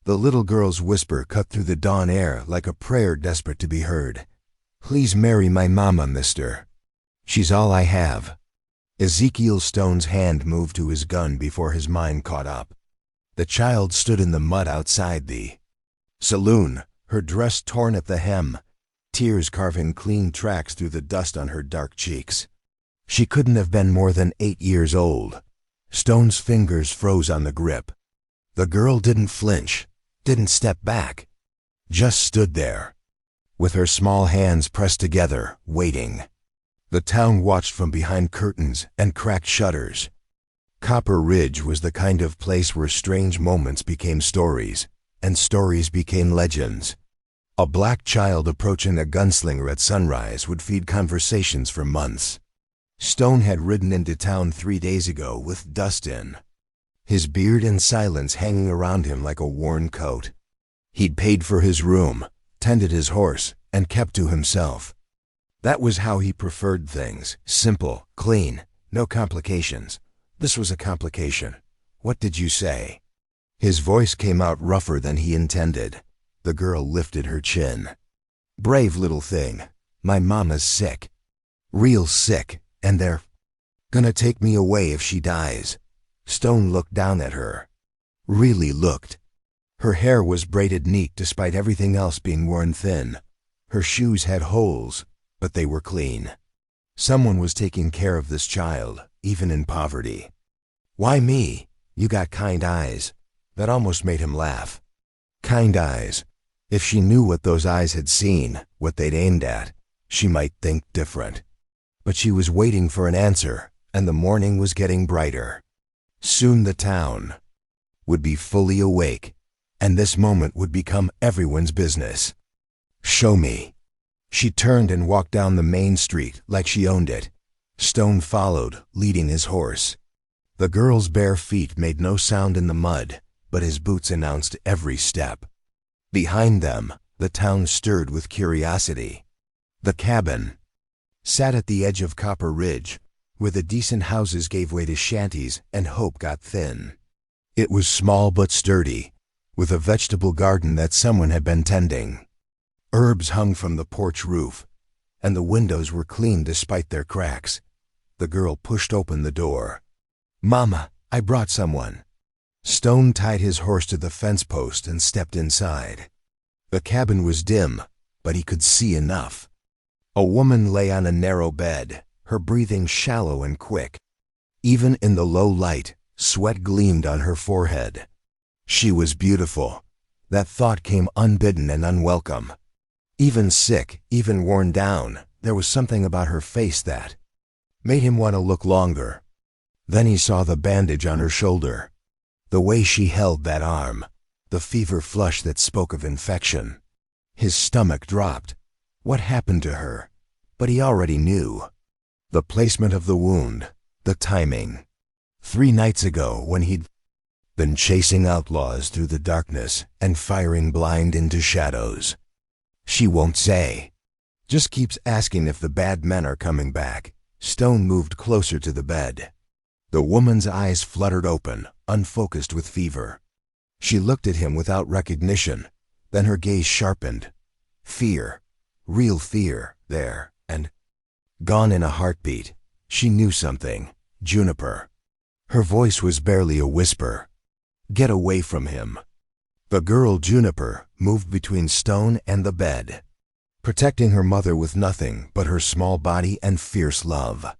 The little girl's whisper cut through the dawn air like a prayer desperate to be heard. "Please marry my mama, mister. She's all I have." Ezekiel Stone's hand moved to his gun before his mind caught up. The child stood in the mud outside the saloon, her dress torn at the hem, tears carving clean tracks through the dust on her dark cheeks. She couldn't have been more than 8 years old. Stone's fingers froze on the grip. The girl didn't flinch, didn't step back, just stood there, with her small hands pressed together, waiting. The town watched from behind curtains and cracked shutters. Copper Ridge was the kind of place where strange moments became stories, and stories became legends. A black child approaching a gunslinger at sunrise would feed conversations for months. Stone had ridden into town 3 days ago with dust in his beard and silence hanging around him like a worn coat. He'd paid for his room, tended his horse, and kept to himself. That was how he preferred things, simple, clean, no complications. This was a complication. "What did you say?" His voice came out rougher than he intended. The girl lifted her chin. "Brave little thing. My mama's sick. Real sick, and they're gonna take me away if she dies." Stone looked down at her. Really looked. Her hair was braided neat despite everything else being worn thin. Her shoes had holes, but they were clean. Someone was taking care of this child, even in poverty. "Why me? You got kind eyes." That almost made him laugh. Kind eyes. If she knew what those eyes had seen, what they'd aimed at, she might think different. But she was waiting for an answer, and the morning was getting brighter. Soon the town would be fully awake, and this moment would become everyone's business. "Show me." She turned and walked down the main street like she owned it. Stone followed, leading his horse. The girl's bare feet made no sound in the mud, but his boots announced every step. Behind them, the town stirred with curiosity. The cabin sat at the edge of Copper Ridge, where the decent houses gave way to shanties and hope got thin. It was small but sturdy, with a vegetable garden that someone had been tending. Herbs hung from the porch roof, and the windows were clean despite their cracks. The girl pushed open the door. "Mama, I brought someone." Stone tied his horse to the fence post and stepped inside. The cabin was dim, but he could see enough. A woman lay on a narrow bed, her breathing shallow and quick. Even in the low light, sweat gleamed on her forehead. She was beautiful. That thought came unbidden and unwelcome. Even sick, even worn down, there was something about her face that made him want to look longer. Then he saw the bandage on her shoulder. The way she held that arm, the fever flush that spoke of infection. His stomach dropped. What happened to her? But he already knew. The placement of the wound, the timing. 3 nights ago, when he'd been chasing outlaws through the darkness and firing blind into shadows. She won't say. Just keeps asking if the bad men are coming back. Stone moved closer to the bed. The woman's eyes fluttered open, unfocused with fever. She looked at him without recognition, then her gaze sharpened. Fear, real fear, there, and gone in a heartbeat. She knew something. Juniper. Her voice was barely a whisper. "Get away from him." The girl, Juniper, moved between Stone and the bed, protecting her mother with nothing but her small body and fierce love.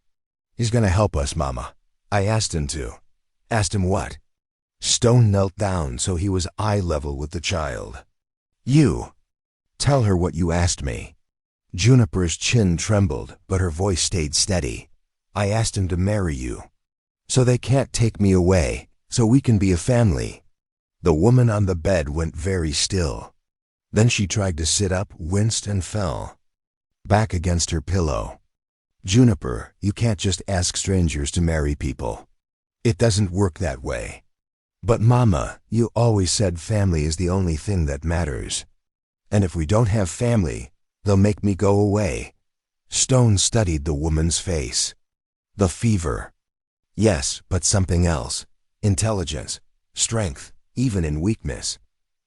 "He's gonna help us, Mama. I asked him to." "Asked him what?" Stone knelt down so he was eye level with the child. "You. Tell her what you asked me." Juniper's chin trembled, but her voice stayed steady. "I asked him to marry you. So they can't take me away, so we can be a family." The woman on the bed went very still. Then she tried to sit up, winced, and fell back against her pillow. "Juniper, you can't just ask strangers to marry people. It doesn't work that way." "But Mama, you always said family is the only thing that matters. And if we don't have family, they'll make me go away." Stone studied the woman's face. The fever. Yes, but something else. Intelligence, strength, even in weakness.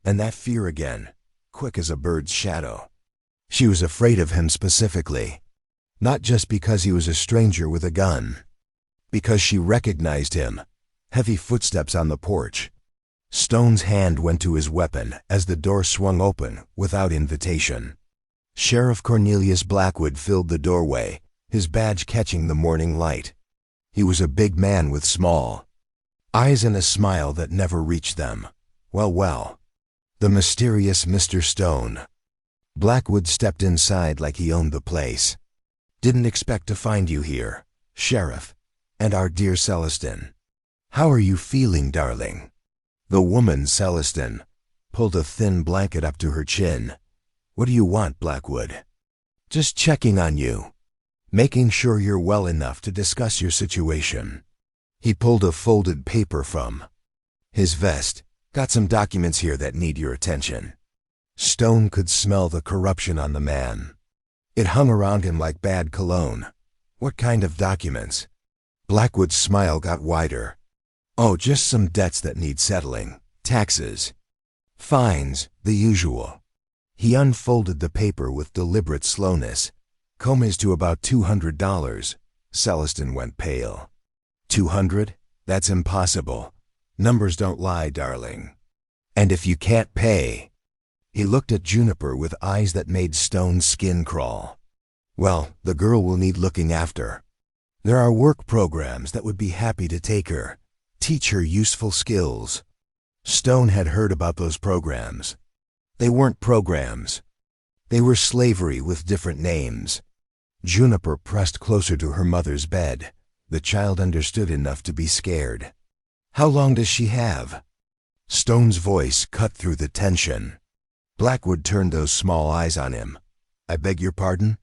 And that fear again, quick as a bird's shadow. She was afraid of him specifically. Not just because he was a stranger with a gun. Because she recognized him. Heavy footsteps on the porch. Stone's hand went to his weapon as the door swung open without invitation. Sheriff Cornelius Blackwood filled the doorway, his badge catching the morning light. He was a big man with small eyes and a smile that never reached them. Well. The mysterious Mr. Stone. Blackwood stepped inside like he owned the place. Didn't expect to find you here, Sheriff, and our dear Celestine. How are you feeling, darling? The woman, Celestine, pulled a thin blanket up to her chin. What do you want, Blackwood? Just checking on you. Making sure you're well enough to discuss your situation. He pulled a folded paper from his vest. Got some documents here that need your attention. Stone could smell the corruption on the man. It hung around him like bad cologne. What kind of documents? Blackwood's smile got wider. Oh, just some debts that need settling. Taxes. Fines, the usual. He unfolded the paper with deliberate slowness. Comes to about $200. Celestine went pale. 200? That's impossible. Numbers don't lie, darling. And if you can't pay... He looked at Juniper with eyes that made Stone's skin crawl. Well, the girl will need looking after. There are work programs that would be happy to take her, teach her useful skills. Stone had heard about those programs. They weren't programs. They were slavery with different names. Juniper pressed closer to her mother's bed. The child understood enough to be scared. How long does she have? Stone's voice cut through the tension. Blackwood turned those small eyes on him. I beg your pardon?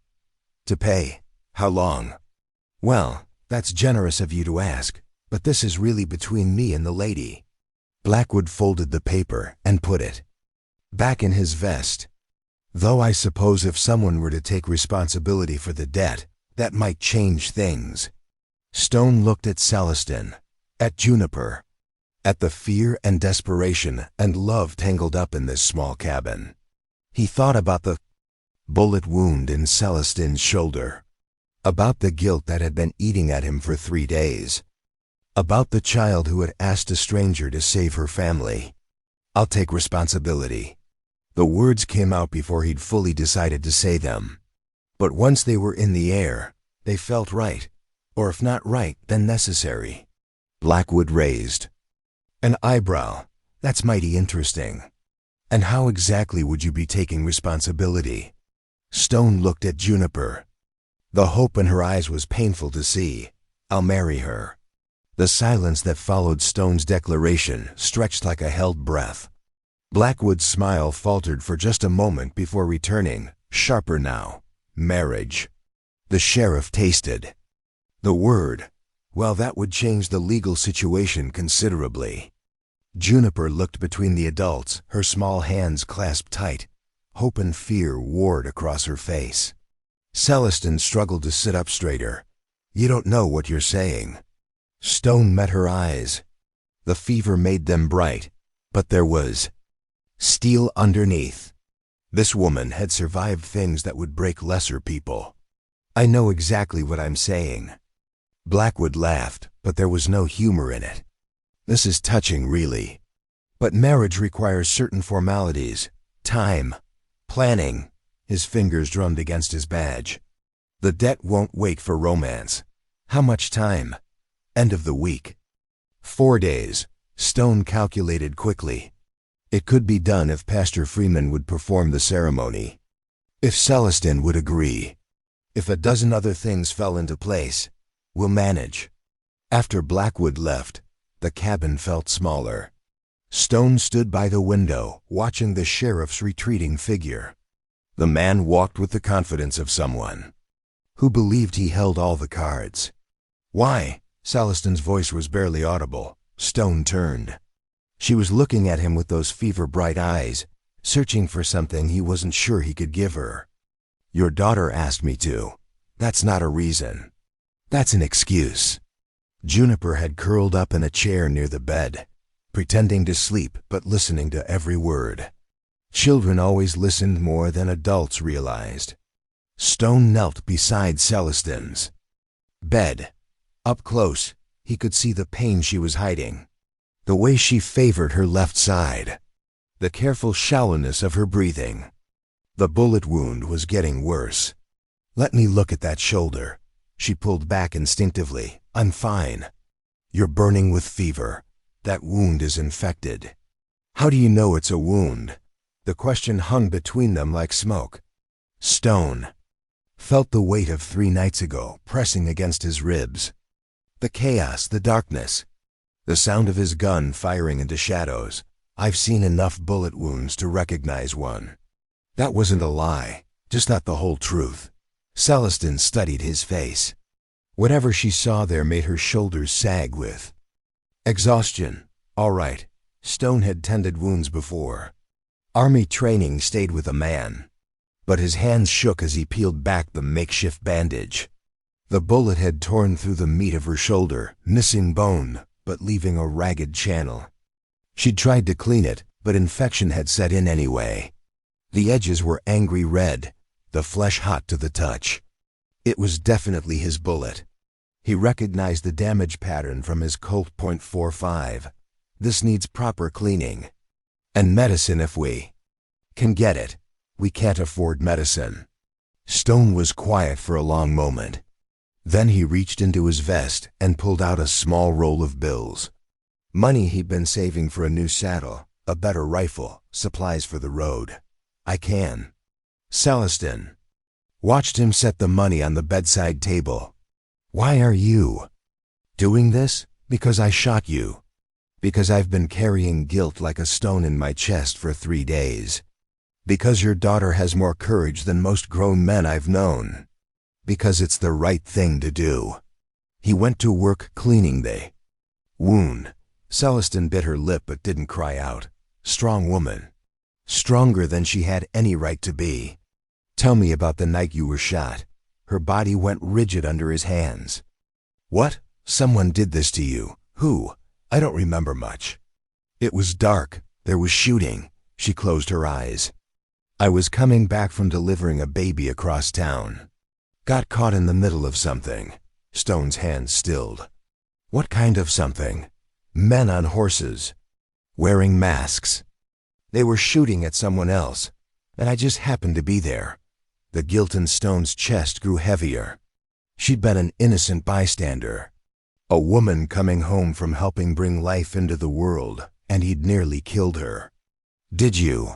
To pay. How long? Well, that's generous of you to ask, but this is really between me and the lady. Blackwood folded the paper and put it back in his vest. Though I suppose if someone were to take responsibility for the debt, that might change things. Stone looked at Celestine, at Juniper, at the fear and desperation and love tangled up in this small cabin. He thought about the bullet wound in Celestine's shoulder, about the guilt that had been eating at him for 3 days, about the child who had asked a stranger to save her family. I'll take responsibility. The words came out before he'd fully decided to say them. But once they were in the air, they felt right, or if not right, then necessary. Blackwood raised an eyebrow. That's mighty interesting. And how exactly would you be taking responsibility? Stone looked at Juniper. The hope in her eyes was painful to see. I'll marry her. The silence that followed Stone's declaration stretched like a held breath. Blackwood's smile faltered for just a moment before returning, sharper now. Marriage. The sheriff tasted the word. Well, that would change the legal situation considerably. Juniper looked between the adults, her small hands clasped tight. Hope and fear warred across her face. Celestine struggled to sit up straighter. You don't know what you're saying. Stone met her eyes. The fever made them bright, but there was steel underneath. This woman had survived things that would break lesser people. I know exactly what I'm saying. Blackwood laughed, but there was no humor in it. This is touching, really. But marriage requires certain formalities, time, planning. His fingers drummed against his badge. The debt won't wait for romance. How much time? End of the week. 4 days. Stone calculated quickly. It could be done if Pastor Freeman would perform the ceremony. If Celestine would agree. If a dozen other things fell into place. We'll manage. After Blackwood left, the cabin felt smaller. Stone stood by the window, watching the sheriff's retreating figure. The man walked with the confidence of someone who believed he held all the cards. Why? Celestine's voice was barely audible. Stone turned. She was looking at him with those fever-bright eyes, searching for something he wasn't sure he could give her. Your daughter asked me to. That's not a reason. That's an excuse. Juniper had curled up in a chair near the bed, pretending to sleep but listening to every word. Children always listened more than adults realized. Stone knelt beside Celestine's bed. Up close, he could see the pain she was hiding. The way she favored her left side. The careful shallowness of her breathing. The bullet wound was getting worse. "Let me look at that shoulder." She pulled back instinctively. "I'm fine." "You're burning with fever. That wound is infected." "How do you know it's a wound?" The question hung between them like smoke. Stone felt the weight of 3 nights ago pressing against his ribs. The chaos, the darkness, the sound of his gun firing into shadows. "I've seen enough bullet wounds to recognize one." That wasn't a lie, just not the whole truth. Celestine studied his face. Whatever she saw there made her shoulders sag with exhaustion. All right, Stone had tended wounds before. Army training stayed with a man. But his hands shook as he peeled back the makeshift bandage. The bullet had torn through the meat of her shoulder, missing bone, but leaving a ragged channel. She'd tried to clean it, but infection had set in anyway. The edges were angry red, the flesh hot to the touch. It was definitely his bullet. He recognized the damage pattern from his Colt .45. This needs proper cleaning. And medicine if we can get it. We can't afford medicine. Stone was quiet for a long moment. Then he reached into his vest and pulled out a small roll of bills. Money he'd been saving for a new saddle, a better rifle, supplies for the road. "I can." Celestine watched him set the money on the bedside table. "Why are you doing this?" "Because I shot you. Because I've been carrying guilt like a stone in my chest for 3 days. Because your daughter has more courage than most grown men I've known. Because it's the right thing to do." He went to work cleaning the wound. Celestine bit her lip but didn't cry out. Strong woman. Stronger than she had any right to be. "Tell me about the night you were shot." Her body went rigid under his hands. "What? Someone did this to you? Who?" "I don't remember much. It was dark. There was shooting." She closed her eyes. "I was coming back from delivering a baby across town. Got caught in the middle of something." Stone's hands stilled. "What kind of something?" "Men on horses, wearing masks. They were shooting at someone else, and I just happened to be there." The guilt in Stone's chest grew heavier. She'd been an innocent bystander. A woman coming home from helping bring life into the world, and he'd nearly killed her. "Did you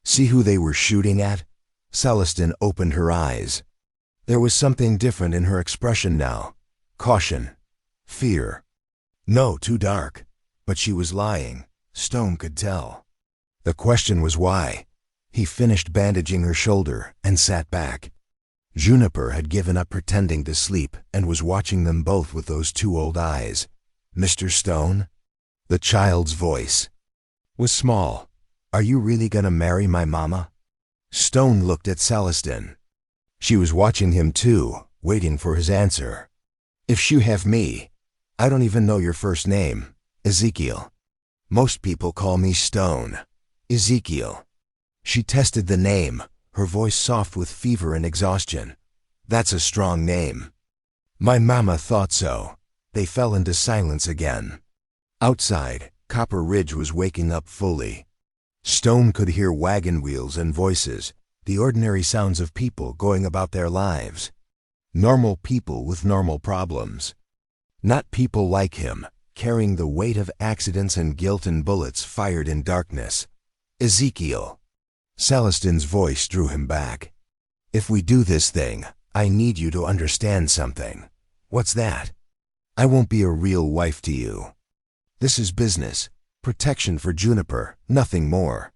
see who they were shooting at?" Celestine opened her eyes. There was something different in her expression now. Caution. Fear. "No, too dark." But she was lying. Stone could tell. The question was why. He finished bandaging her shoulder and sat back. Juniper had given up pretending to sleep and was watching them both with those 2 old eyes. "Mr. Stone?" The child's voice was small. "Are you really gonna marry my mama?" Stone looked at Celestine. She was watching him too, waiting for his answer. "If you have me, I don't even know your first name." "Ezekiel." "Most people call me Stone." "Ezekiel." She tested the name, her voice soft with fever and exhaustion. "That's a strong name." "My mama thought so." They fell into silence again. Outside, Copper Ridge was waking up fully. Stone could hear wagon wheels and voices, the ordinary sounds of people going about their lives. Normal people with normal problems. Not people like him, carrying the weight of accidents and guilt and bullets fired in darkness. "Ezekiel." Celestine's voice drew him back. "If we do this thing, I need you to understand something." "What's that?" "I won't be a real wife to you. This is business, protection for Juniper, nothing more."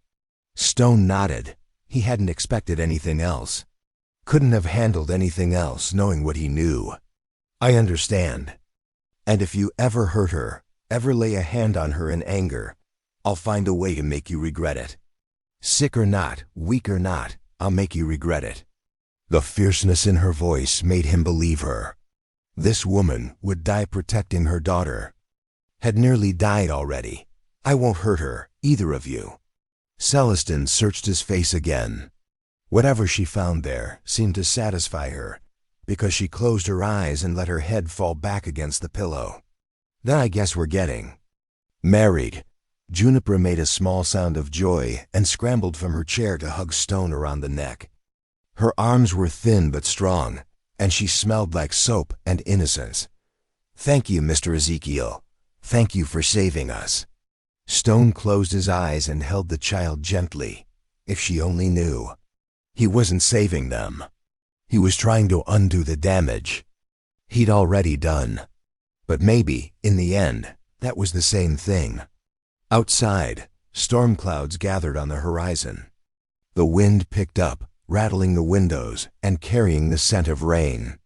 Stone nodded. He hadn't expected anything else. Couldn't have handled anything else, knowing what he knew. "I understand. And if you ever hurt her, ever lay a hand on her in anger, I'll find a way to make you regret it. Sick or not, weak or not, I'll make you regret it." The fierceness in her voice made him believe her. This woman would die protecting her daughter. Had nearly died already. I won't hurt her, either of you. Celestin searched his face again. Whatever she found there seemed to satisfy her, because she closed her eyes and let her head fall back against the pillow. Then I guess we're getting married. Juniper made a small sound of joy and scrambled from her chair to hug Stone around the neck. Her arms were thin but strong, and she smelled like soap and innocence. Thank you, Mr. Ezekiel. Thank you for saving us. Stone closed his eyes and held the child gently. If she only knew. He wasn't saving them. He was trying to undo the damage he'd already done. But maybe, in the end, that was the same thing. Outside, storm clouds gathered on the horizon. The wind picked up, rattling the windows and carrying the scent of rain.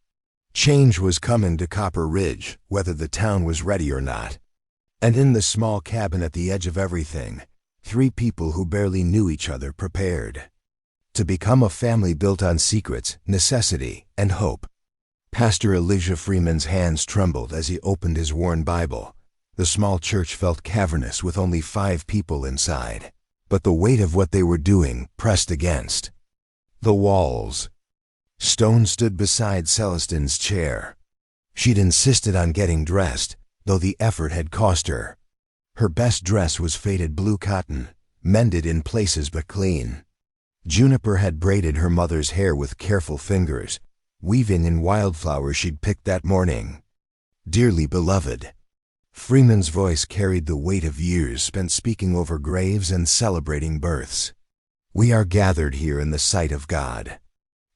Change was coming to Copper Ridge, whether the town was ready or not. And in the small cabin at the edge of everything, 3 people who barely knew each other prepared to become a family built on secrets, necessity, and hope. Pastor Elijah Freeman's hands trembled as he opened his worn Bible. The small church felt cavernous with only 5 people inside, but the weight of what they were doing pressed against the walls. Stone stood beside Celestin's chair. She'd insisted on getting dressed, though the effort had cost her. Her best dress was faded blue cotton, mended in places but clean. Juniper had braided her mother's hair with careful fingers, weaving in wildflowers she'd picked that morning. Dearly beloved. Freeman's voice carried the weight of years spent speaking over graves and celebrating births. We are gathered here in the sight of God.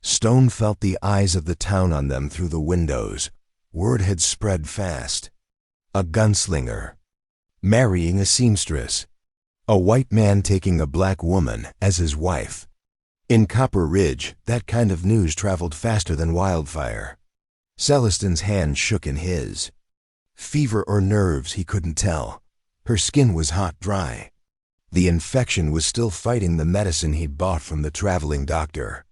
Stone felt the eyes of the town on them through the windows. Word had spread fast. A gunslinger marrying a seamstress. A white man taking a black woman as his wife. In Copper Ridge, that kind of news traveled faster than wildfire. Celestin's hand shook in his. Fever or nerves, he couldn't tell. Her skin was hot dry. The infection was still fighting the medicine he'd bought from the traveling doctor.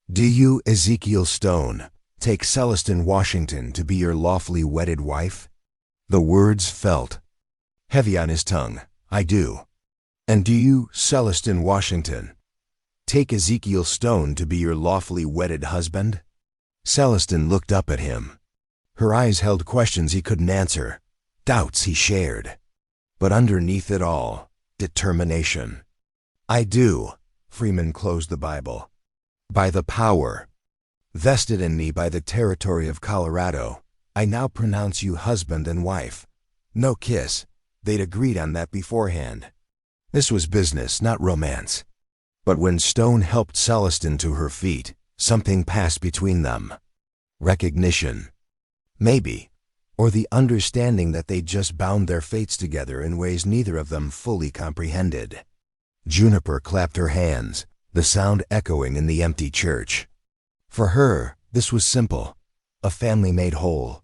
Do you, Ezekiel Stone, take Celestin Washington to be your lawfully wedded wife? The words felt heavy on his tongue. I do. And do you, Celestin Washington, take Ezekiel Stone to be your lawfully wedded husband? Celestin looked up at him. Her eyes held questions he couldn't answer, doubts he shared. But underneath it all, determination. I do. Freeman closed the Bible. By the power vested in me by the territory of Colorado, I now pronounce you husband and wife. No kiss. They'd agreed on that beforehand. This was business, not romance. But when Stone helped Celestin to her feet, something passed between them. Recognition. Maybe. Or the understanding that they'd just bound their fates together in ways neither of them fully comprehended. Juniper clapped her hands, the sound echoing in the empty church. For her, this was simple. A family made whole.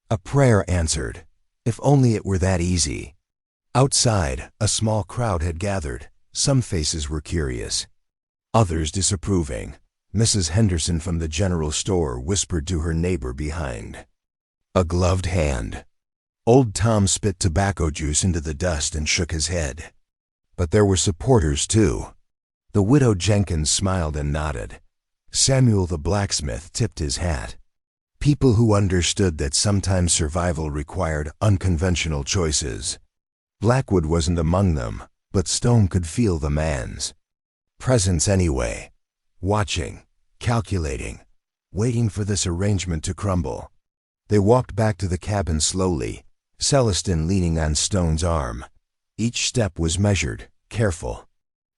A prayer answered. If only it were that easy. Outside, a small crowd had gathered. Some faces were curious, others disapproving. Mrs. Henderson from the general store whispered to her neighbor behind. A gloved hand. Old Tom spit tobacco juice into the dust and shook his head. But there were supporters too. The widow Jenkins smiled and nodded. Samuel the blacksmith tipped his hat. People who understood that sometimes survival required unconventional choices. Blackwood wasn't among them, but Stone could feel the man's presence anyway. Watching, calculating, waiting for this arrangement to crumble. They walked back to the cabin slowly, Celestin leaning on Stone's arm. Each step was measured, careful.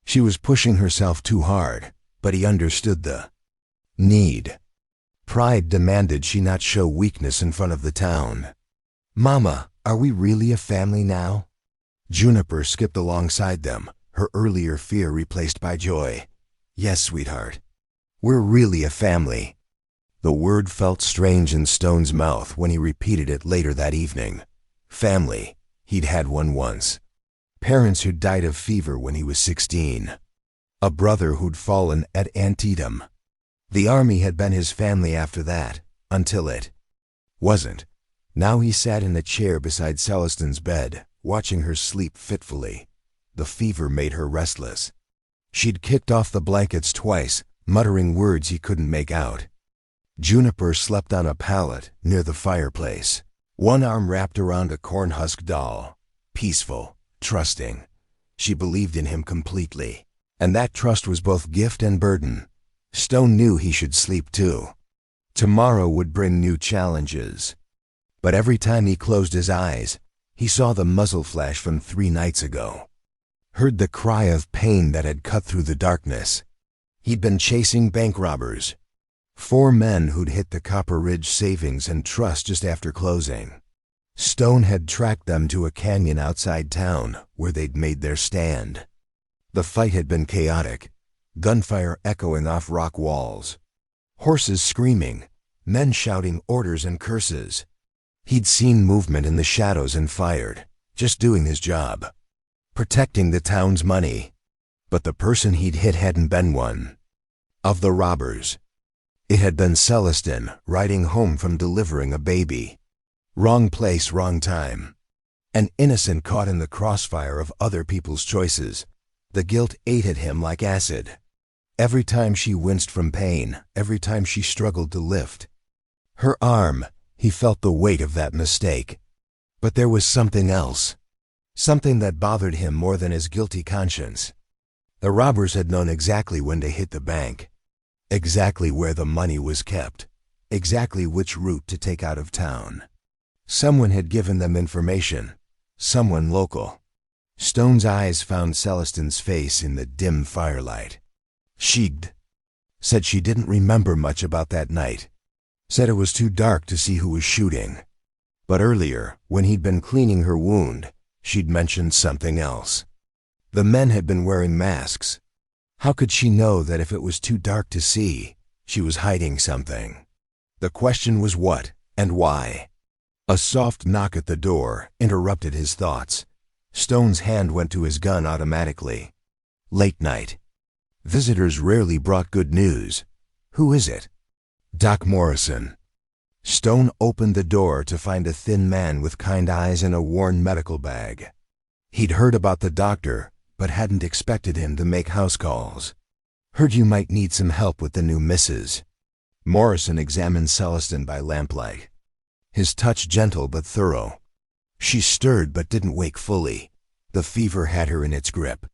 She was pushing herself too hard, but he understood the need. Pride demanded she not show weakness in front of the town. Mama, are we really a family now? Juniper skipped alongside them, her earlier fear replaced by joy. Yes, sweetheart. We're really a family. The word felt strange in Stone's mouth when he repeated it later that evening. Family. He'd had one once. Parents who'd died of fever when he was 16. A brother who'd fallen at Antietam. The army had been his family after that, until it wasn't. Now he sat in a chair beside Celestin's bed, watching her sleep fitfully. The fever made her restless. She'd kicked off the blankets twice, muttering words he couldn't make out. Juniper slept on a pallet near the fireplace, one arm wrapped around a cornhusk doll. Peaceful, trusting. She believed in him completely, and that trust was both gift and burden. Stone knew he should sleep too. Tomorrow would bring new challenges. But every time he closed his eyes, he saw the muzzle flash from 3 nights ago. Heard the cry of pain that had cut through the darkness. He'd been chasing bank robbers. 4 men who'd hit the Copper Ridge Savings and Trust just after closing. Stone had tracked them to a canyon outside town where they'd made their stand. The fight had been chaotic, gunfire echoing off rock walls. Horses screaming, men shouting orders and curses. He'd seen movement in the shadows and fired, just doing his job. Protecting the town's money. But the person he'd hit hadn't been one of the robbers. It had been Celestin, riding home from delivering a baby. Wrong place, wrong time. An innocent caught in the crossfire of other people's choices. The guilt ate at him like acid. Every time she winced from pain, every time she struggled to lift her arm, he felt the weight of that mistake. But there was something else. Something that bothered him more than his guilty conscience. The robbers had known exactly when to hit the bank. Exactly where the money was kept. Exactly which route to take out of town. Someone had given them information. Someone local. Stone's eyes found Celestin's face in the dim firelight. She'd said she didn't remember much about that night. Said it was too dark to see who was shooting. But earlier, when he'd been cleaning her wound, she'd mentioned something else. The men had been wearing masks. How could she know that if it was too dark to see, she was hiding something? The question was what and why. A soft knock at the door interrupted his thoughts. Stone's hand went to his gun automatically. Late night. Visitors rarely brought good news. Who is it? Doc Morrison. Stone opened the door to find a thin man with kind eyes and a worn medical bag. He'd heard about the doctor, but hadn't expected him to make house calls. Heard you might need some help with the new missus. Morrison examined Celestin by lamplight. His touch gentle but thorough. She stirred but didn't wake fully. The fever had her in its grip.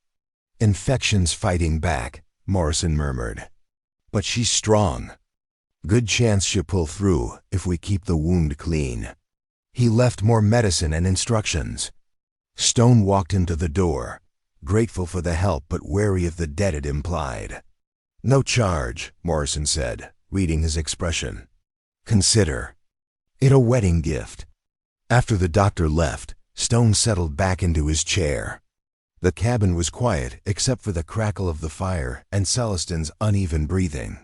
Infection's fighting back, Morrison murmured. But she's strong. Good chance she'll pull through if we keep the wound clean. He left more medicine and instructions. Stone walked into the door, grateful for the help but wary of the debt it implied. No charge, Morrison said, reading his expression. Consider it a wedding gift. After the doctor left, Stone settled back into his chair. The cabin was quiet except for the crackle of the fire and Celestin's uneven breathing.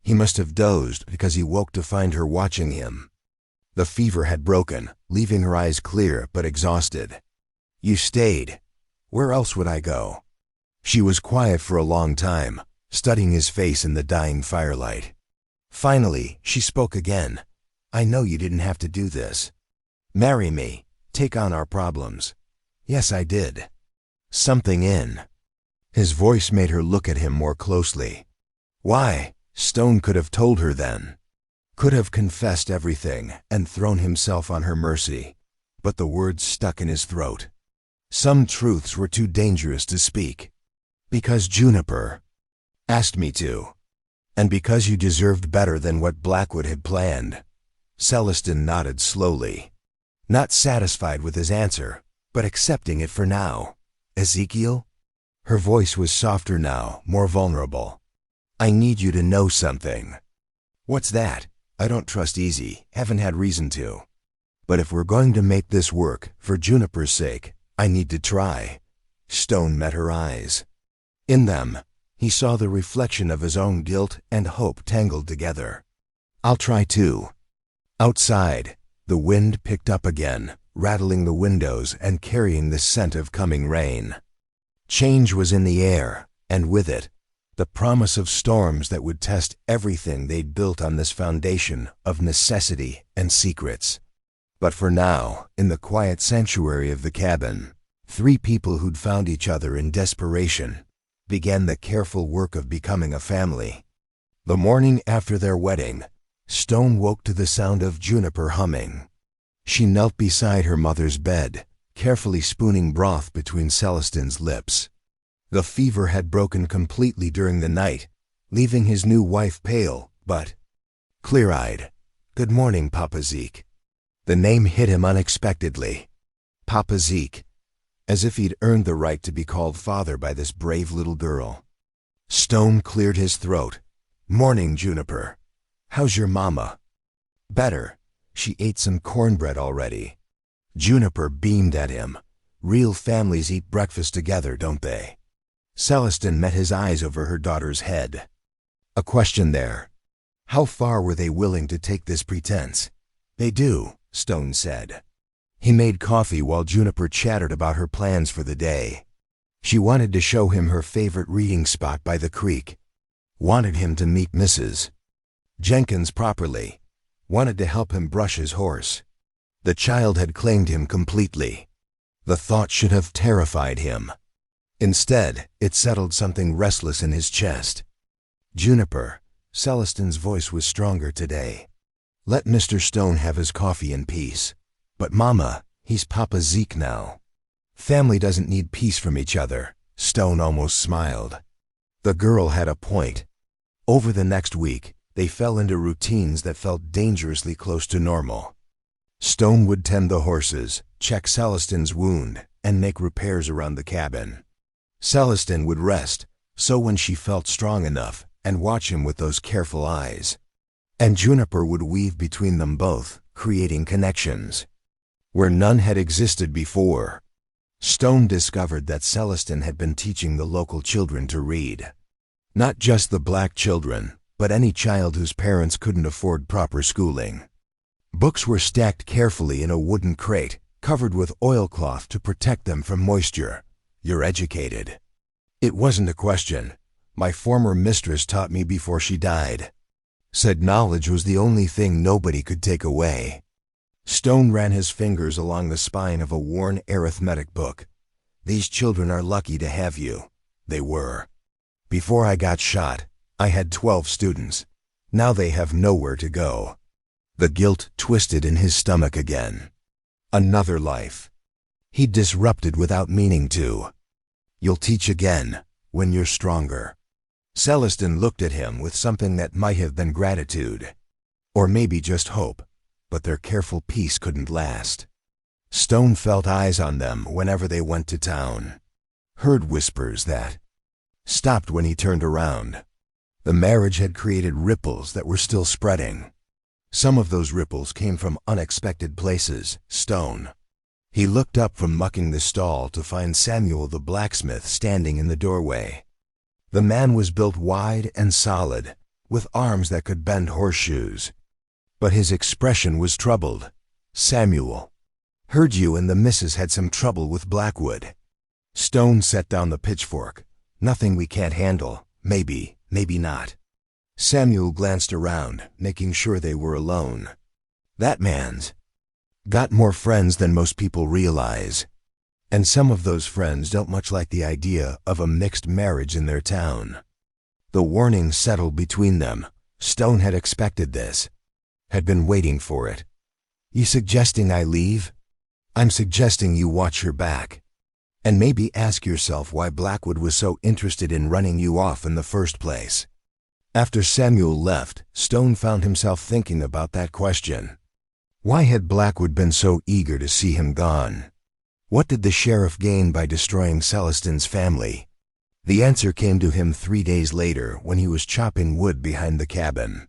He must have dozed because he woke to find her watching him. The fever had broken, leaving her eyes clear but exhausted. You stayed. Where else would I go? She was quiet for a long time, studying his face in the dying firelight. Finally, she spoke again. I know you didn't have to do this. Marry me. Take on our problems. Yes, I did. Something in his voice made her look at him more closely. Why? Stone could have told her then. Could have confessed everything and thrown himself on her mercy. But the words stuck in his throat. Some truths were too dangerous to speak. Because Juniper asked me to. And because you deserved better than what Blackwood had planned. Celestin nodded slowly. Not satisfied with his answer, but accepting it for now. Ezekiel? Her voice was softer now, more vulnerable. I need you to know something. What's that? I don't trust Easy, haven't had reason to. But if we're going to make this work, for Juniper's sake, I need to try. Stone met her eyes. In them, he saw the reflection of his own guilt and hope tangled together. I'll try too. Outside, the wind picked up again, rattling the windows and carrying the scent of coming rain. Change was in the air, and with it, the promise of storms that would test everything they'd built on this foundation of necessity and secrets. But for now, in the quiet sanctuary of the cabin, three people who'd found each other in desperation began the careful work of becoming a family. The morning after their wedding, Stone woke to the sound of Juniper humming. She knelt beside her mother's bed, carefully spooning broth between Celestine's lips. The fever had broken completely during the night, leaving his new wife pale, but clear-eyed. "Good morning, Papa Zeke." The name hit him unexpectedly. Papa Zeke, as if he'd earned the right to be called father by this brave little girl. Stone cleared his throat. "Morning, Juniper. How's your mama?" "Better. She ate some cornbread already." Juniper beamed at him. "Real families eat breakfast together, don't they?" Celestine met his eyes over her daughter's head. A question there. How far were they willing to take this pretense? "They do," Stone said. He made coffee while Juniper chattered about her plans for the day. She wanted to show him her favorite reading spot by the creek. Wanted him to meet Mrs. Jenkins properly. Wanted to help him brush his horse. The child had claimed him completely. The thought should have terrified him. Instead, it settled something restless in his chest. "Juniper," Celestine's voice was stronger today. "Let Mr. Stone have his coffee in peace. But Mama, he's Papa Zeke now." "Family doesn't need peace from each other," Stone almost smiled. The girl had a point. Over the next week, they fell into routines that felt dangerously close to normal. Stone would tend the horses, check Celestine's wound, and make repairs around the cabin. Celestine would rest, so when she felt strong enough, and watch him with those careful eyes. And Juniper would weave between them both, creating connections where none had existed before. Stone discovered that Celestine had been teaching the local children to read. Not just the black children, but any child whose parents couldn't afford proper schooling. Books were stacked carefully in a wooden crate, covered with oilcloth to protect them from moisture. "You're educated." It wasn't a question. "My former mistress taught me before she died." Said knowledge was the only thing nobody could take away. Stone ran his fingers along the spine of a worn arithmetic book. "These children are lucky to have you." They were. "Before I got shot, I had 12 students. Now they have nowhere to go." The guilt twisted in his stomach again. Another life. He disrupted without meaning to. "You'll teach again, when you're stronger." Celestine looked at him with something that might have been gratitude. Or maybe just hope, but their careful peace couldn't last. Stone felt eyes on them whenever they went to town. Heard whispers that stopped when he turned around. The marriage had created ripples that were still spreading. Some of those ripples came from unexpected places. Stone. He looked up from mucking the stall to find Samuel the blacksmith standing in the doorway. The man was built wide and solid, with arms that could bend horseshoes. But his expression was troubled. "Samuel, heard you and the missus had some trouble with Blackwood." Stone set down the pitchfork. "Nothing we can't handle. Maybe, maybe not." Samuel glanced around, making sure they were alone. "That man's got more friends than most people realize. And some of those friends don't much like the idea of a mixed marriage in their town." The warning settled between them. Stone had expected this. Had been waiting for it. "You suggesting I leave?" "I'm suggesting you watch your back. And maybe ask yourself why Blackwood was so interested in running you off in the first place." After Samuel left, Stone found himself thinking about that question. Why had Blackwood been so eager to see him gone? What did the sheriff gain by destroying Celestine's family? The answer came to him 3 days later when he was chopping wood behind the cabin.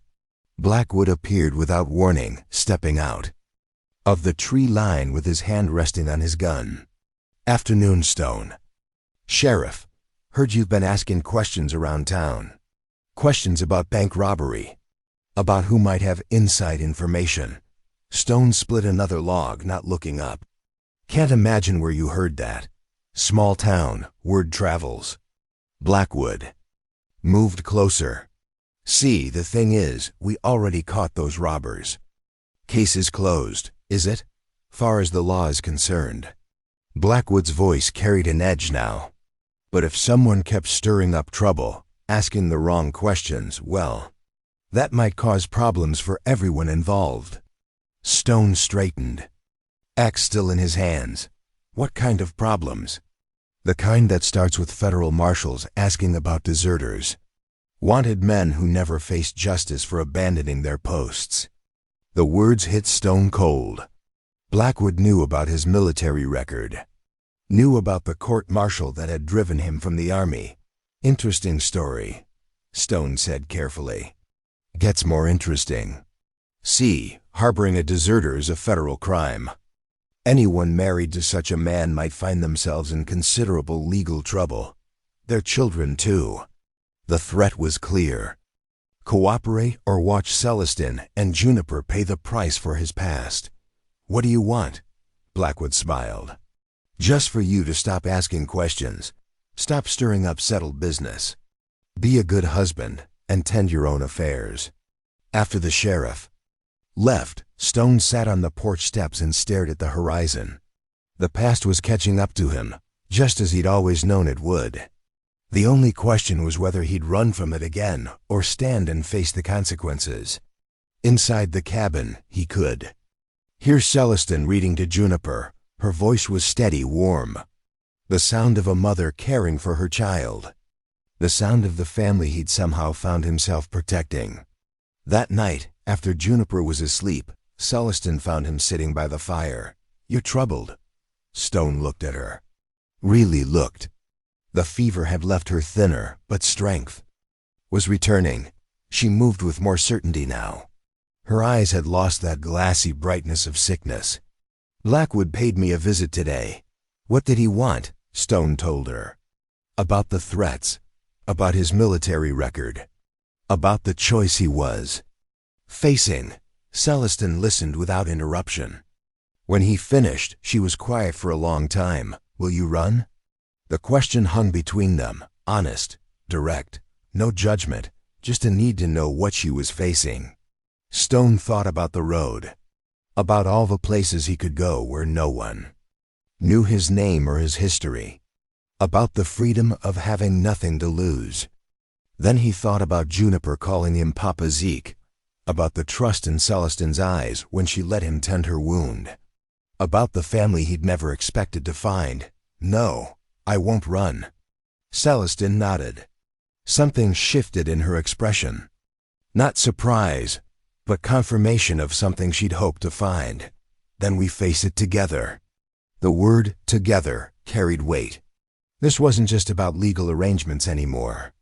Blackwood appeared without warning, stepping out of the tree line with his hand resting on his gun. "Afternoon, Stone." "Sheriff, heard you've been asking questions around town. Questions about bank robbery. About who might have inside information." Stone split another log, not looking up. "Can't imagine where you heard that. Small town, word travels." Blackwood moved closer. "See, the thing is, we already caught those robbers." "Case is closed, is it?" far as the law is concerned. Blackwood's voice carried an edge now. But if someone kept stirring up trouble, asking the wrong questions, well, that might cause problems for everyone involved. Stone straightened. Axe still in his hands. What kind of problems? The kind that starts with federal marshals asking about deserters. Wanted men who never faced justice for abandoning their posts. The words hit Stone cold. Blackwood knew about his military record. Knew about the court-martial that had driven him from the army. Interesting story, Stone said carefully. Gets more interesting. See, harboring a deserter is a federal crime. Anyone married to such a man might find themselves in considerable legal trouble. Their children, too. The threat was clear. Cooperate or watch Celestin and Juniper pay the price for his past. What do you want? Blackwood smiled. Just for you to stop asking questions. Stop stirring up settled business. Be a good husband and tend your own affairs. After the sheriff left, Stone sat on the porch steps and stared at the horizon. The past was catching up to him, just as he'd always known it would. The only question was whether he'd run from it again or stand and face the consequences. Inside the cabin, he could. Hear Celestin reading to Juniper. Her voice was steady, warm. The sound of a mother caring for her child. The sound of the family he'd somehow found himself protecting. That night, after Juniper was asleep, Celestin found him sitting by the fire. You're troubled. Stone looked at her. Really looked. The fever had left her thinner, but strength was returning. She moved with more certainty now. Her eyes had lost that glassy brightness of sickness. Blackwood paid me a visit today. What did he want? Stone told her. About the threats. About his military record. About the choice he was facing. Celestin listened without interruption. When he finished, she was quiet for a long time. Will you run? The question hung between them, honest, direct, no judgment, just a need to know what she was facing. Stone thought about the road, about all the places he could go where no one knew his name or his history, about the freedom of having nothing to lose. Then he thought about Juniper calling him Papa Zeke, about the trust in Celestin's eyes when she let him tend her wound, about the family he'd never expected to find. No, I won't run. Celestin nodded. Something shifted in her expression. Not surprise, but confirmation of something she'd hoped to find. Then we face it together. The word together carried weight. This wasn't just about legal arrangements anymore.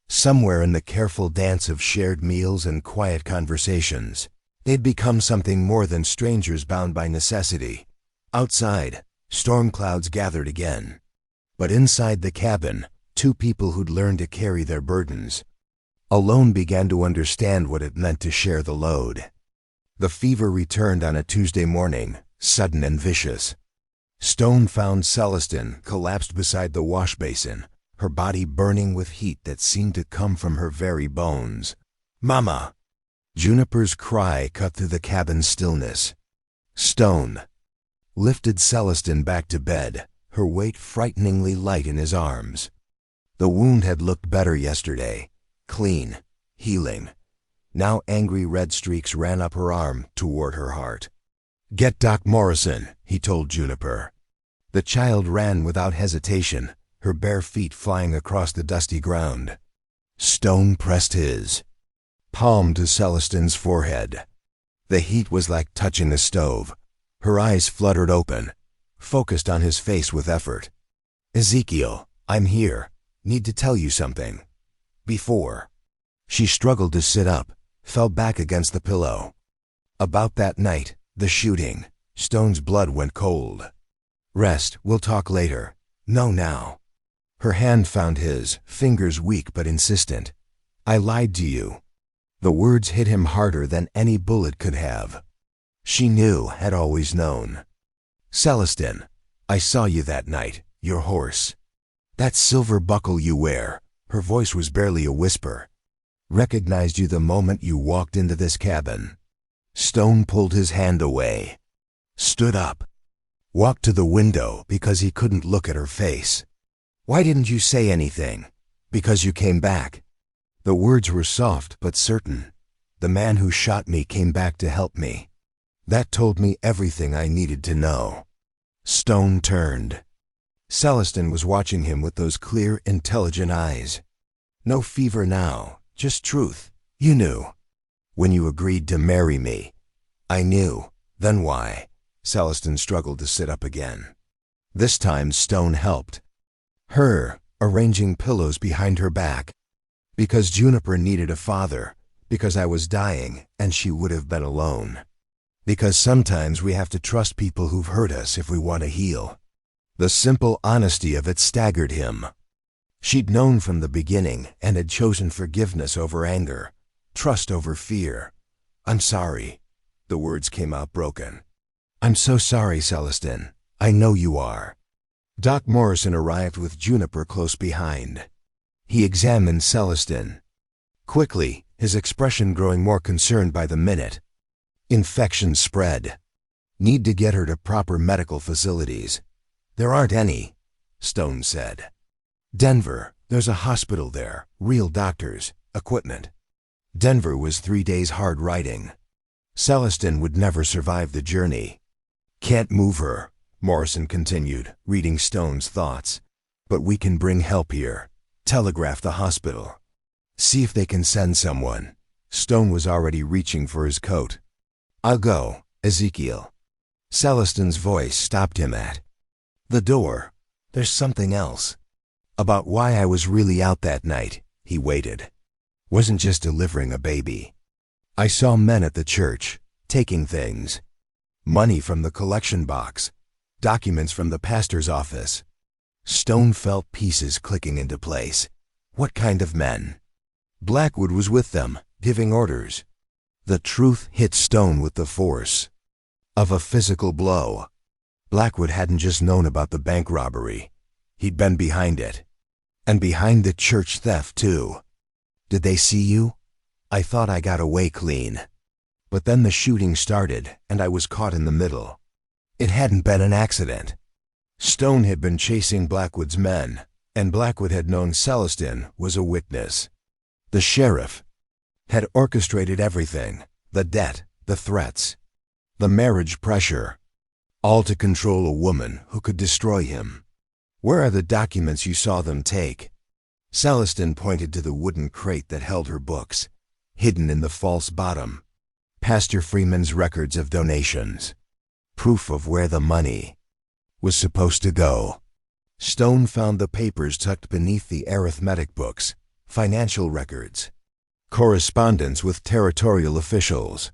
Somewhere in the careful dance of shared meals and quiet conversations, they'd become something more than strangers bound by necessity. Outside, storm clouds gathered again. But inside the cabin, two people who'd learned to carry their burdens alone began to understand what it meant to share the load. The fever returned on a Tuesday morning, sudden and vicious. Stone found Celestin collapsed beside the wash basin, her body burning with heat that seemed to come from her very bones. Mama! Juniper's cry cut through the cabin's stillness. Stone lifted Celestin back to bed, her weight frighteningly light in his arms. The wound had looked better yesterday, clean, healing. Now angry red streaks ran up her arm toward her heart. Get Doc Morrison, he told Juniper. The child ran without hesitation, her bare feet flying across the dusty ground. Stone pressed his palm to Celestin's forehead. The heat was like touching a stove. Her eyes fluttered open, focused on his face with effort. Ezekiel, I'm here. Need to tell you something. Before. She struggled to sit up, fell back against the pillow. About that night, the shooting. Stone's blood went cold. Rest, we'll talk later. No, now. Her hand found his, fingers weak but insistent. I lied to you. The words hit him harder than any bullet could have. She knew, had always known. Celestin, I saw you that night, your horse. That silver buckle you wear, her voice was barely a whisper. Recognized you the moment you walked into this cabin. Stone pulled his hand away. stood up, walked to the window because he couldn't look at her face. "Why didn't you say anything?" "Because you came back." The words were soft but certain. "The man who shot me came back to help me." That told me everything I needed to know. Stone turned. Celestin was watching him with those clear, intelligent eyes. "No fever now, just truth. You knew. When you agreed to marry me." "I knew. Then why?" Celestin struggled to sit up again. This time Stone helped. Her, arranging pillows behind her back. "Because Juniper needed a father. Because I was dying, and she would have been alone. Because sometimes we have to trust people who've hurt us if we want to heal." The simple honesty of it staggered him. She'd known from the beginning and had chosen forgiveness over anger, trust over fear. "I'm sorry." The words came out broken. "I'm so sorry, Celestin. I know you are." Doc Morrison arrived with Juniper close behind. He examined Celestin. Quickly, his expression growing more concerned by the minute. "Infection spread. Need to get her to proper medical facilities." "There aren't any," Stone said. "Denver, there's a hospital there, real doctors, equipment." Denver was 3 days hard riding. Celestin would never survive the journey. "Can't move her," Morrison continued, reading Stone's thoughts. "But we can bring help here. Telegraph the hospital. See if they can send someone." Stone was already reaching for his coat. "I'll go, Ezekiel." Celestin's voice stopped him at the door. "There's something else. About why I was really out that night." He waited. "Wasn't just delivering a baby. I saw men at the church, taking things. Money from the collection box, documents from the pastor's office." Stone felt pieces clicking into place. What kind of men? Blackwood was with them, giving orders. The truth hit Stone with the force of a physical blow. Blackwood hadn't just known about the bank robbery. He'd been behind it. And behind the church theft, too. "Did they see you?" "I thought I got away clean. But then the shooting started, and I was caught in the middle. It hadn't been an accident." Stone had been chasing Blackwood's men, and Blackwood had known Celestin was a witness. The sheriff had orchestrated everything, the debt, the threats, the marriage pressure, all to control a woman who could destroy him. "Where are the documents you saw them take?" Celestin pointed to the wooden crate that held her books, hidden in the false bottom. Pastor Freeman's records of donations. Proof of where the money was supposed to go. Stone found the papers tucked beneath the arithmetic books, financial records, correspondence with territorial officials,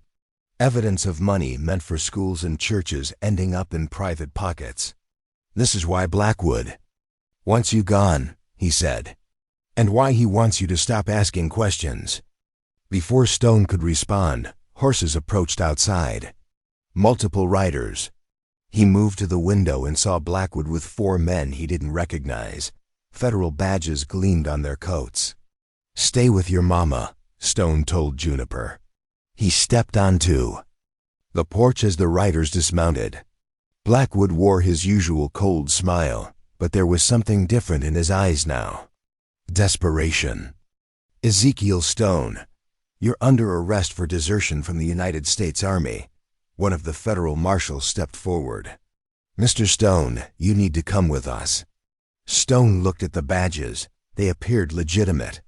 evidence of money meant for schools and churches ending up in private pockets. "This is why Blackwood wants you gone," he said, "and why he wants you to stop asking questions." Before Stone could respond, horses approached outside. Multiple riders. He moved to the window and saw Blackwood with 4 men he didn't recognize. Federal badges gleamed on their coats. "Stay with your mama," Stone told Juniper. He stepped onto the porch as the riders dismounted. Blackwood wore his usual cold smile, but there was something different in his eyes now. Desperation. "Ezekiel Stone, you're under arrest for desertion from the United States Army." One of the federal marshals stepped forward. "Mr. Stone, you need to come with us." Stone looked at the badges. They appeared legitimate.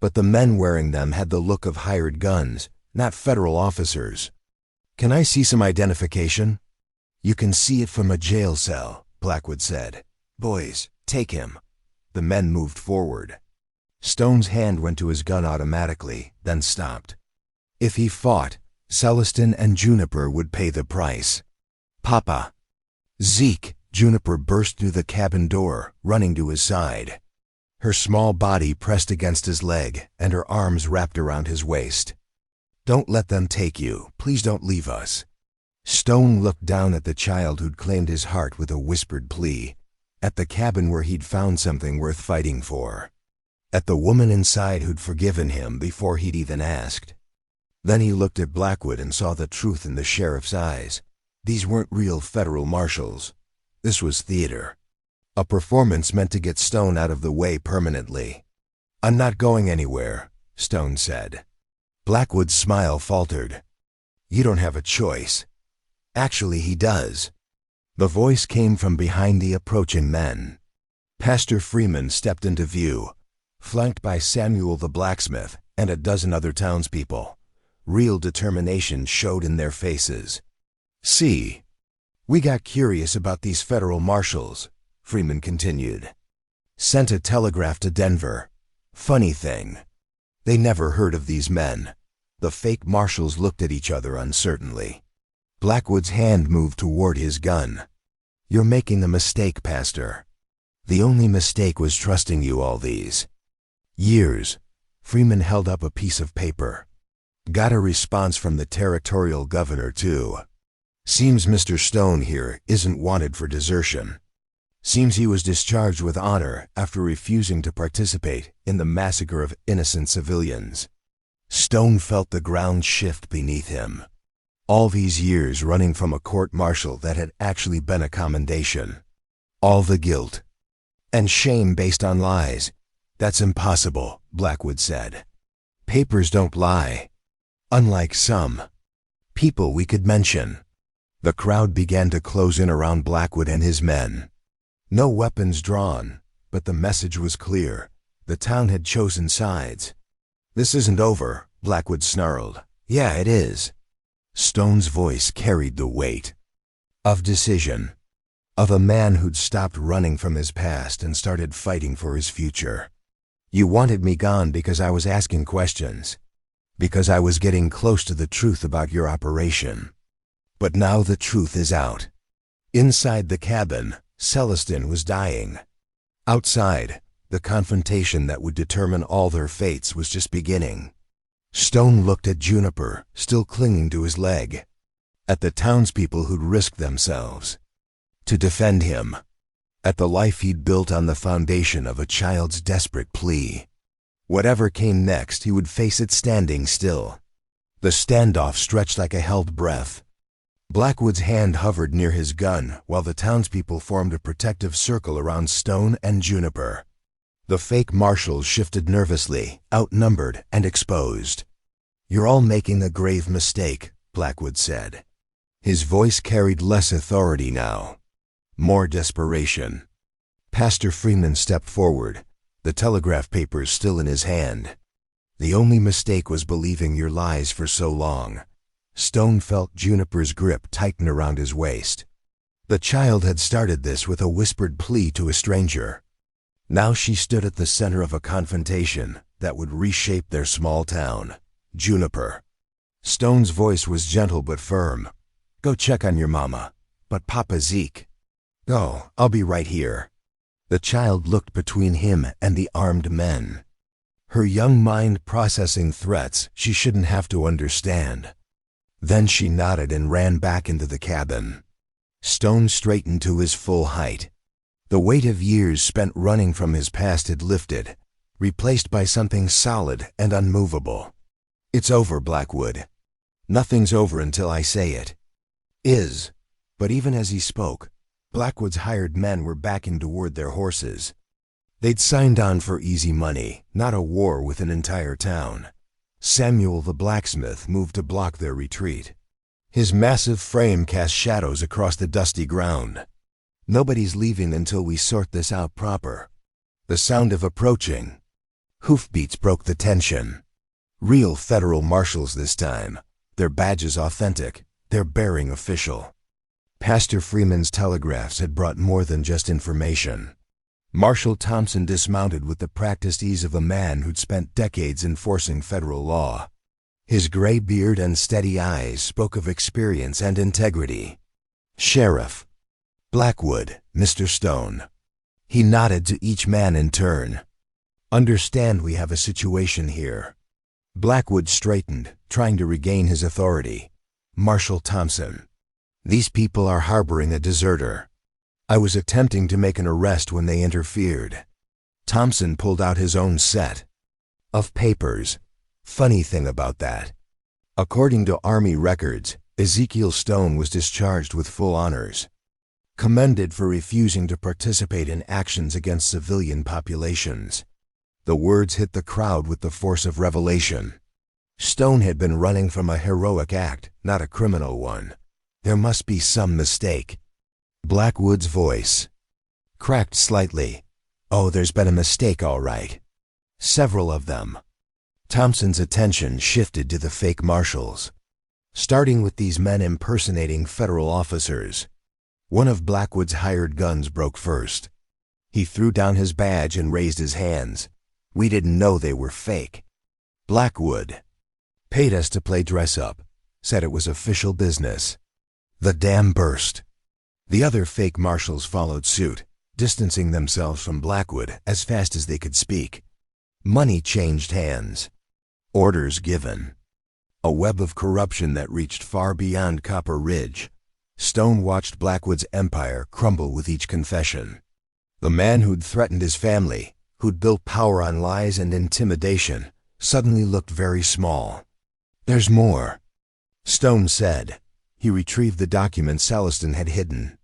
But the men wearing them had the look of hired guns, not federal officers. "Can I see some identification?" "You can see it from a jail cell," Blackwood said. "Boys, take him." The men moved forward. Stone's hand went to his gun automatically, then stopped. If he fought, Celestin and Juniper would pay the price. "Papa!" "Zeke!" Juniper burst through the cabin door, running to his side. Her small body pressed against his leg, and her arms wrapped around his waist. "Don't let them take you. Please don't leave us." Stone looked down at the child who'd claimed his heart with a whispered plea, at the cabin where he'd found something worth fighting for, at the woman inside who'd forgiven him before he'd even asked. Then he looked at Blackwood and saw the truth in the sheriff's eyes. These weren't real federal marshals. This was theater. A performance meant to get Stone out of the way permanently. "I'm not going anywhere," Stone said. Blackwood's smile faltered. "You don't have a choice." "Actually, he does." The voice came from behind the approaching men. Pastor Freeman stepped into view, flanked by Samuel the blacksmith and a dozen other townspeople. Real determination showed in their faces. "See, we got curious about these federal marshals," Freeman continued. "Sent a telegraph to Denver. Funny thing, they never heard of these men." The fake marshals looked at each other uncertainly. Blackwood's hand moved toward his gun. "You're making a mistake, Pastor. The only mistake was trusting you all these years." Freeman held up a piece of paper. "Got a response from the territorial governor, too. Seems Mr. Stone here isn't wanted for desertion. Seems he was discharged with honor after refusing to participate in the massacre of innocent civilians." Stone felt the ground shift beneath him. All these years running from a court-martial that had actually been a commendation. All the guilt and shame based on lies. "That's impossible," Blackwood said. "Papers don't lie. Unlike some people we could mention." The crowd began to close in around Blackwood and his men. No weapons drawn, but the message was clear. The town had chosen sides. "This isn't over," Blackwood snarled. "Yeah, it is." Stone's voice carried the weight of decision, of a man who'd stopped running from his past and started fighting for his future. "You wanted me gone because I was asking questions, because I was getting close to the truth about your operation. But now the truth is out." Inside the cabin, Celestin was dying. Outside, the confrontation that would determine all their fates was just beginning. Stone looked at Juniper, still clinging to his leg, at the townspeople who'd risked themselves to defend him, at the life he'd built on the foundation of a child's desperate plea. Whatever came next, he would face it standing still. The standoff stretched like a held breath. Blackwood's hand hovered near his gun while the townspeople formed a protective circle around Stone and Juniper. The fake marshals shifted nervously, outnumbered and exposed. "You're all making a grave mistake," Blackwood said. His voice carried less authority now, more desperation. Pastor Freeman stepped forward, the telegraph papers still in his hand. "The only mistake was believing your lies for so long." Stone felt Juniper's grip tighten around his waist. The child had started this with a whispered plea to a stranger. Now she stood at the center of a confrontation that would reshape their small town. "Juniper." Stone's voice was gentle but firm. "Go check on your mama. But Papa Zeke." "Go, I'll be right here." The child looked between him and the armed men, her young mind processing threats she shouldn't have to understand. Then she nodded and ran back into the cabin. Stone straightened to his full height. The weight of years spent running from his past had lifted, replaced by something solid and unmovable. "It's over, Blackwood. Nothing's over until I say it." "Is." But even as he spoke, Blackwood's hired men were backing toward their horses. They'd signed on for easy money, not a war with an entire town. Samuel the blacksmith moved to block their retreat. His massive frame cast shadows across the dusty ground. "Nobody's leaving until we sort this out proper." The sound of approaching hoofbeats broke the tension. Real federal marshals this time, their badges authentic, their bearing official. Pastor Freeman's telegraphs had brought more than just information. Marshal Thompson dismounted with the practiced ease of a man who'd spent decades enforcing federal law. His gray beard and steady eyes spoke of experience and integrity. "Sheriff." "Blackwood, Mr. Stone." He nodded to each man in turn. "Understand we have a situation here." Blackwood straightened, trying to regain his authority. "Marshal Thompson, these people are harboring a deserter. I was attempting to make an arrest when they interfered." Thompson pulled out his own set of papers. "Funny thing about that. According to Army records, Ezekiel Stone was discharged with full honors, commended for refusing to participate in actions against civilian populations. The words hit the crowd with the force of revelation. Stone had been running from a heroic act, not a criminal one. There must be some mistake. Blackwood's voice cracked slightly. Oh, there's been a mistake, all right. Several of them. Thompson's attention shifted to the fake marshals, starting with these men impersonating federal officers. One of Blackwood's hired guns broke first. He threw down his badge and raised his hands. We didn't know they were fake. Blackwood paid us to play dress-up, said it was official business. The dam burst. The other fake marshals followed suit, distancing themselves from Blackwood as fast as they could speak. Money changed hands. Orders given. A web of corruption that reached far beyond Copper Ridge. Stone watched Blackwood's empire crumble with each confession. The man who'd threatened his family, who'd built power on lies and intimidation, suddenly looked very small. There's more, Stone said. He retrieved the document Celestin had hidden.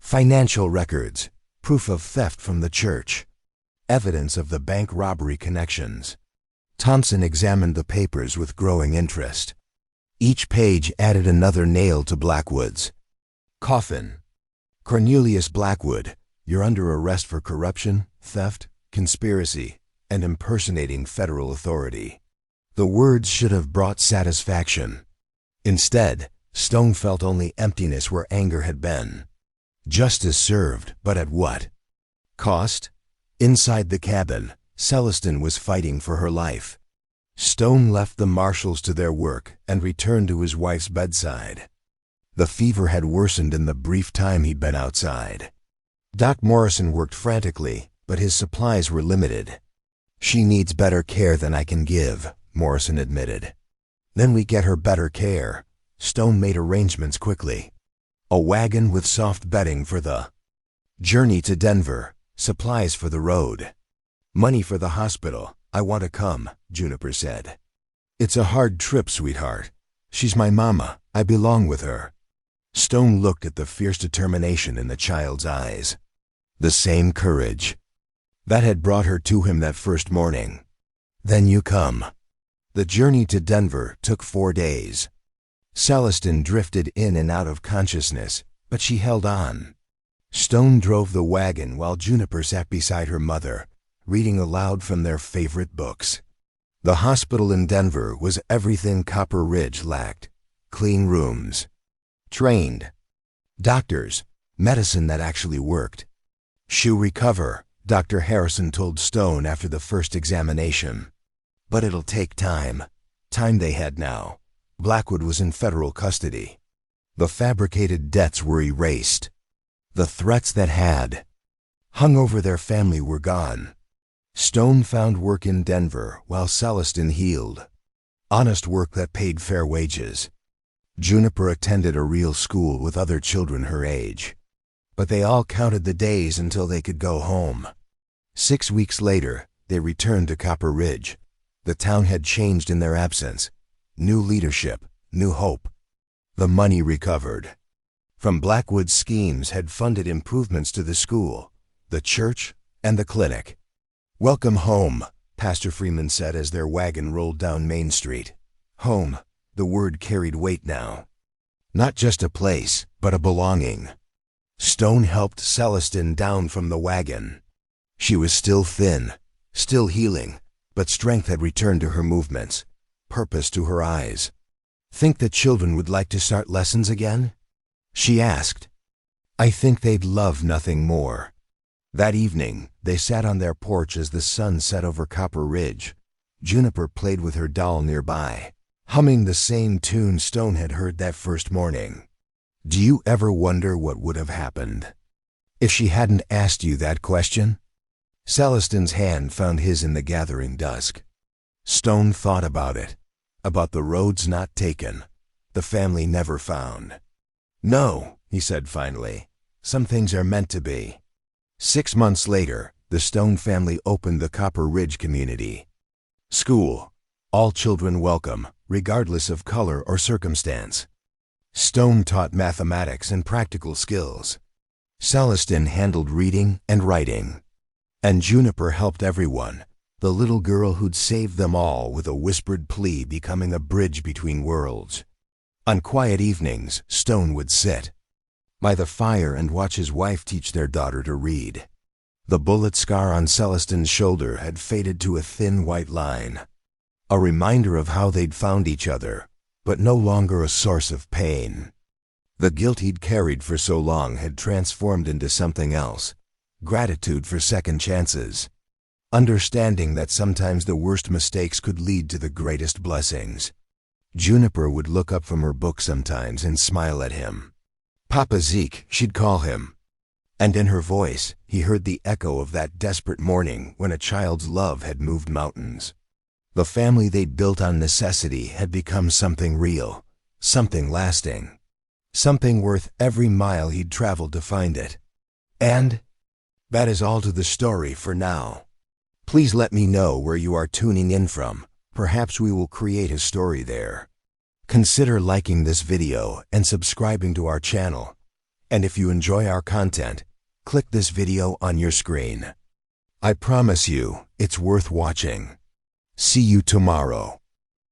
Financial records, proof of theft from the church, evidence of the bank robbery connections. Thompson examined the papers with growing interest. Each page added another nail to Blackwood's coffin. Cornelius Blackwood, you're under arrest for corruption, theft, conspiracy, and impersonating federal authority. The words should have brought satisfaction. Instead, Stone felt only emptiness where anger had been. Justice served, but at what cost? Inside the cabin, Celestin was fighting for her life. Stone left the marshals to their work and returned to his wife's bedside. The fever had worsened in the brief time he'd been outside. Doc Morrison worked frantically, but his supplies were limited. She needs better care than I can give, Morrison admitted. Then we get her better care. Stone made arrangements quickly. A wagon with soft bedding for the journey to Denver, supplies for the road. Money for the hospital. I want to come, Juniper said. It's a hard trip, sweetheart. She's my mama. I belong with her. Stone looked at the fierce determination in the child's eyes. The same courage that had brought her to him that first morning. Then you come. The journey to Denver took 4 days. Celestin drifted in and out of consciousness, but she held on. Stone drove the wagon while Juniper sat beside her mother, reading aloud from their favorite books. The hospital in Denver was everything Copper Ridge lacked. Clean rooms, trained doctors, medicine that actually worked. She'll recover, Dr. Harrison told Stone after the first examination. But it'll take time. Time they had now. Blackwood was in federal custody. The fabricated debts were erased. The threats that had hung over their family were gone. Stone found work in Denver while Celestin healed. Honest work that paid fair wages. Juniper attended a real school with other children her age. But they all counted the days until they could go home. 6 weeks later, they returned to Copper Ridge. The town had changed in their absence. New leadership, new hope. The money recovered from Blackwood's schemes had funded improvements to the school, the church, and the clinic. Welcome home, Pastor Freeman said as their wagon rolled down Main Street. Home, the word carried weight now. Not just a place, but a belonging. Stone helped Celestin down from the wagon. She was still thin, still healing, but strength had returned to her movements, purpose to her eyes. Think the children would like to start lessons again? She asked. I think they'd love nothing more. That evening, they sat on their porch as the sun set over Copper Ridge. Juniper played with her doll nearby, humming the same tune Stone had heard that first morning. Do you ever wonder what would have happened if she hadn't asked you that question? Celestin's hand found his in the gathering dusk. Stone thought about it, about the roads not taken, the family never found. No, he said finally, some things are meant to be. 6 months later, the Stone family opened the Copper Ridge community school. All children welcome, regardless of color or circumstance. Stone taught mathematics and practical skills. Celestine handled reading and writing. And Juniper helped everyone, the little girl who'd saved them all with a whispered plea becoming a bridge between worlds. On quiet evenings, Stone would sit by the fire and watch his wife teach their daughter to read. The bullet scar on Celestine's shoulder had faded to a thin white line, a reminder of how they'd found each other, but no longer a source of pain. The guilt he'd carried for so long had transformed into something else, gratitude for second chances, understanding that sometimes the worst mistakes could lead to the greatest blessings. Juniper would look up from her book sometimes and smile at him. Papa Zeke, she'd call him. And in her voice, he heard the echo of that desperate morning when a child's love had moved mountains. The family they'd built on necessity had become something real, something lasting, something worth every mile he'd traveled to find it. And that is all to the story for now. Please let me know where you are tuning in from. Perhaps we will create a story there. Consider liking this video and subscribing to our channel. And if you enjoy our content, click this video on your screen. I promise you, it's worth watching. See you tomorrow.